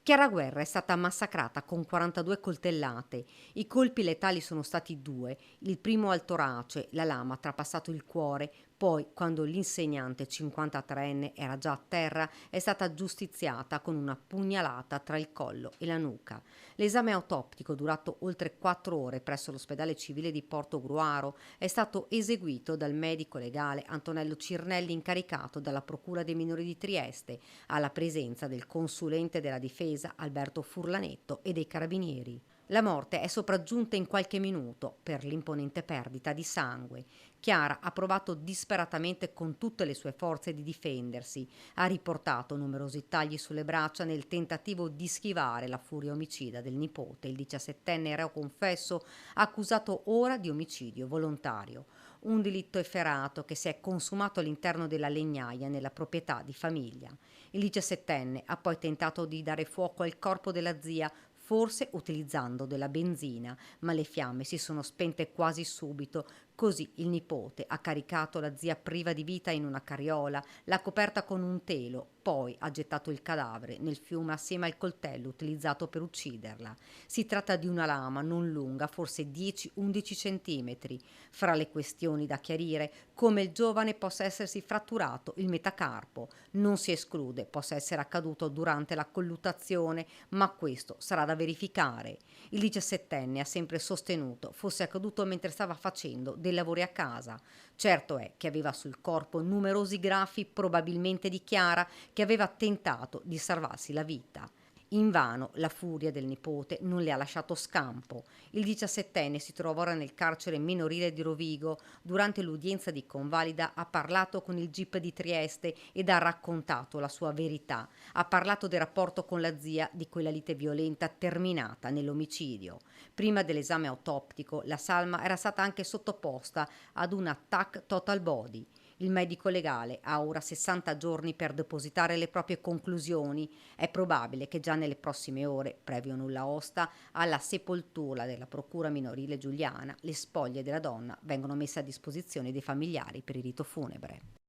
Chiara Guerra è stata massacrata con 42 coltellate. I colpi letali sono stati due, il primo al torace, la lama ha trapassato il cuore, poi, quando l'insegnante 53enne era già a terra, è stata giustiziata con una pugnalata tra il collo e la nuca. L'esame autoptico, durato oltre 4 ore presso l'ospedale civile di Portogruaro, è stato eseguito dal medico legale Antonello Cirnelli, incaricato dalla Procura dei minori di Trieste, alla presenza del consulente della difesa Alberto Furlanetto e dei carabinieri. La morte è sopraggiunta in qualche minuto per l'imponente perdita di sangue. Chiara ha provato disperatamente con tutte le sue forze di difendersi, ha riportato numerosi tagli sulle braccia nel tentativo di schivare la furia omicida del nipote, il 17enne reo confesso, accusato ora di omicidio volontario. Un delitto efferato che si è consumato all'interno della legnaia nella proprietà di famiglia. Il 17enne ha poi tentato di dare fuoco al corpo della zia, forse utilizzando della benzina, ma le fiamme si sono spente quasi subito. Così il nipote ha caricato la zia priva di vita in una carriola, l'ha coperta con un telo, poi ha gettato il cadavere nel fiume assieme al coltello utilizzato per ucciderla. Si tratta di una lama non lunga, forse 10-11 centimetri. Fra le questioni da chiarire, come il giovane possa essersi fratturato il metacarpo. Non si esclude possa essere accaduto durante la colluttazione, ma questo sarà da verificare. Il 17enne ha sempre sostenuto fosse accaduto mentre stava facendo dei lavori a casa. Certo è che aveva sul corpo numerosi graffi, probabilmente di Chiara, che aveva tentato di salvarsi la vita. Invano la furia del nipote non le ha lasciato scampo. Il 17enne si trova ora nel carcere minorile di Rovigo. Durante l'udienza di convalida ha parlato con il GIP di Trieste ed ha raccontato la sua verità. Ha parlato del rapporto con la zia, di quella lite violenta terminata nell'omicidio. Prima dell'esame autoptico, la salma era stata anche sottoposta ad un attack total body. Il medico legale ha ora 60 giorni per depositare le proprie conclusioni. È probabile che già nelle prossime ore, previo nulla osta, alla sepoltura della procura minorile giuliana, le spoglie della donna vengono messe a disposizione dei familiari per il rito funebre.